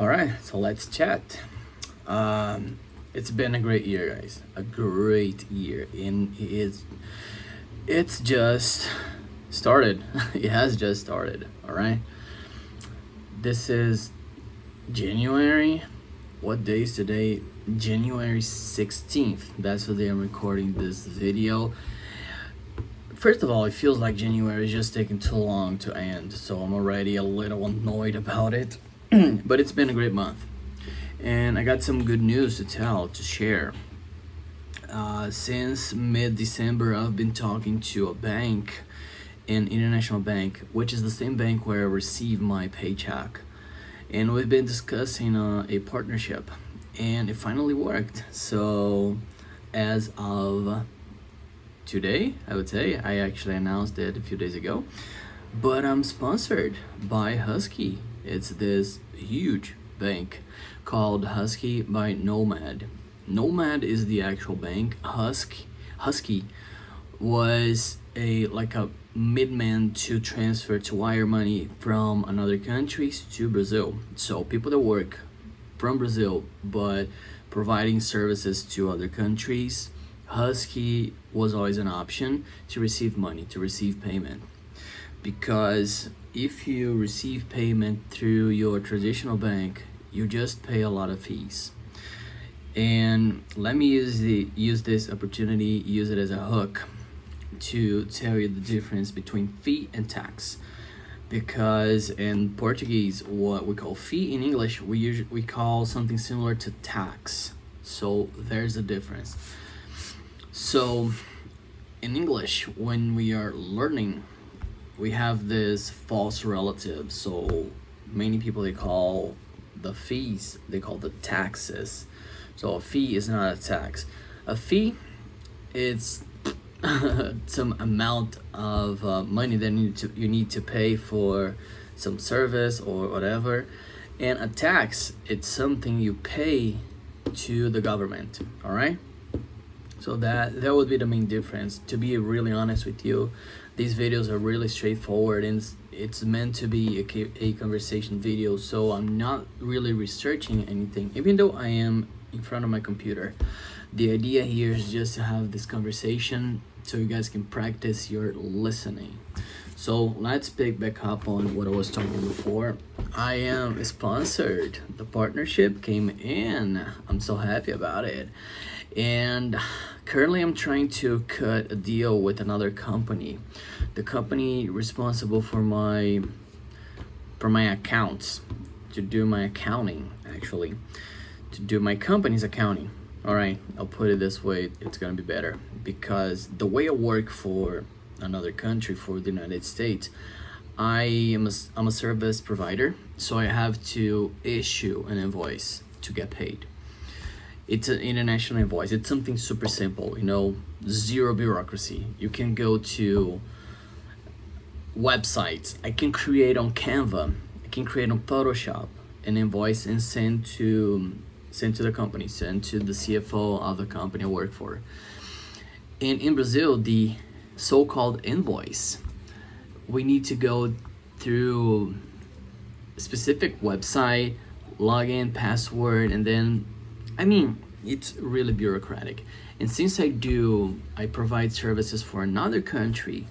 All right, so let's chat. It's been a great year, guys. A great year, and it's just started. It has just started. All right. This is January. What day is today? January 16th. That's the day I'm recording this video. First of all, it feels like January is just taking too long to end, so I'm already a little annoyed about it. But it's been a great month, and I got some good news to share. Since mid-December, I've been talking to a bank, an international bank, which is the same bank where I receive my paycheck, and we've been discussing a partnership, and it finally worked. So as of today, I would say, I actually announced it a few days ago, but I'm sponsored by Husky. It's this huge bank called Husky by Nomad. Nomad is the actual bank. Husky was a middleman to transfer, to wire money from another countries to Brazil. So people that work from Brazil but providing services to other countries, Husky was always an option to receive money, to receive payment. Because if you receive payment through your traditional bank, you just pay a lot of fees. And let me use this opportunity, use it as a hook to tell you the difference between fee and tax. Because in Portuguese, what we call fee, in English we call something similar to tax. So there's a difference. So in English, when we are learning, we have this false relative. So many people, they call the fees, they call the taxes. So a fee is not a tax. A fee, it's some amount of money that you need to pay for some service or whatever. And a tax, it's something you pay to the government. All right. So that would be the main difference. To be really honest with you, these videos are really straightforward, and it's meant to be a conversation video. So I'm not really researching anything, even though I am in front of my computer. The idea here is just to have this conversation so you guys can practice your listening. So let's pick back up on what I was talking before. I am sponsored. The partnership came in. I'm so happy about it. And currently I'm trying to cut a deal with another company. The company responsible for my accounts, to do my accounting, actually, to do my company's accounting. All right, I'll put it this way, it's gonna be better, because the way I work for another country, for the United States, I'm a service provider, so I have to issue an invoice to get paid. It's an international invoice. It's something super simple, zero bureaucracy. You can go to websites. I can create on Canva. I can create on Photoshop an invoice and send to the company, send to the CFO of the company I work for. And in Brazil, the so-called invoice, we need to go through a specific website, login, password, and then it's really bureaucratic. And since I provide services for another country,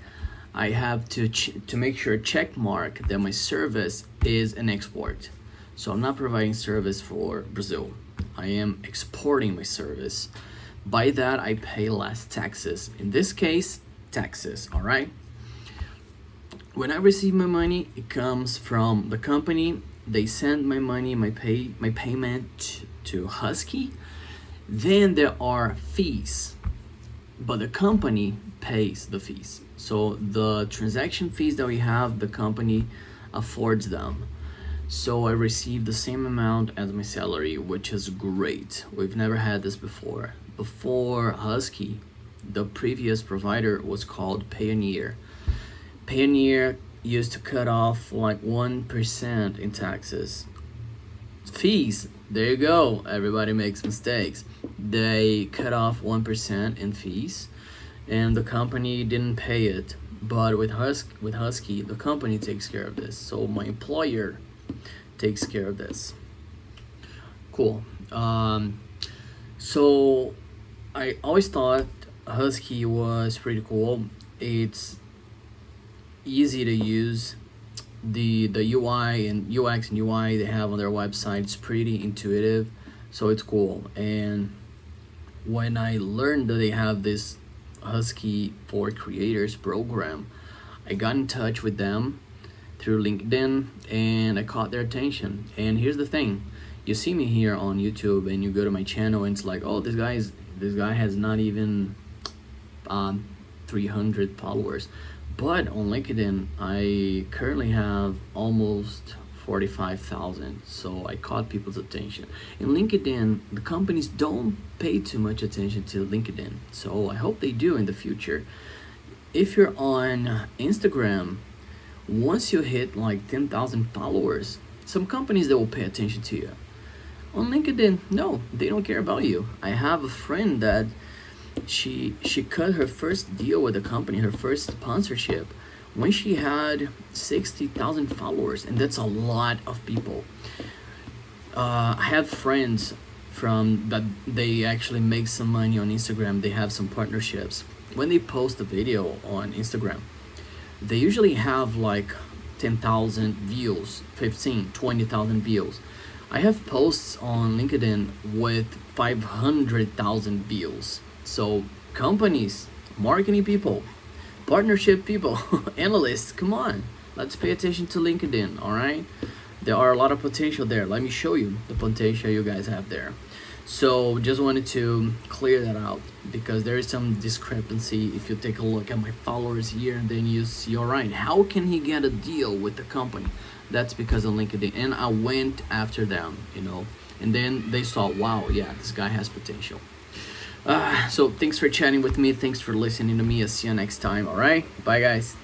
I have to make sure, check mark that my service is an export. So I'm not providing service for Brazil. I am exporting my service. By that, I pay less taxes. In this case, taxes, all right? When I receive my money, it comes from the company. They send my money, my payment to Husky. Then there are fees, but the company pays the fees. So the transaction fees that we have, the company affords them. So I receive the same amount as my salary, which is great. We've never had this before. Before Husky, the previous provider was called Payoneer. Payoneer used to cut off 1% in taxes. Fees, there you go, everybody makes mistakes. They cut off 1% in fees, and the company didn't pay it. But with Husky, the company takes care of this. So my employer takes care of this. cool. So I always thought Husky was pretty cool. It's easy to use. The UI and UX and UI they have on their website, it's pretty intuitive, so it's cool. And when I learned that they have this Husky for Creators program, I got in touch with them through LinkedIn and I caught their attention. And here's the thing, you see me here on YouTube and you go to my channel and it's like, oh, this guy has not even 300 followers. But on LinkedIn, I currently have almost 45,000. So I caught people's attention. In LinkedIn, the companies don't pay too much attention to LinkedIn. So I hope they do in the future. If you're on Instagram, once you hit like 10,000 followers, some companies that will pay attention to you. On LinkedIn, no, they don't care about you. I have a friend that she cut her first deal with a company, her first sponsorship, when she had 60,000 followers, and that's a lot of people. I have friends from that they actually make some money on Instagram. They have some partnerships. When they post a video on Instagram, they usually have like 10,000 views, 15, 20,000 views. I have posts on LinkedIn with 500,000 views. So companies, marketing people, partnership people, analysts, come on, let's pay attention to LinkedIn, all right? There are a lot of potential there. Let me show you the potential you guys have there. So just wanted to clear that out because there is some discrepancy. If you take a look at my followers here and then you see, all right, how can he get a deal with the company? That's because of LinkedIn. And I went after them, and then they saw, wow, yeah, this guy has potential. So thanks for chatting with me. Thanks for listening to me. I'll see you next time. All right. Bye, guys.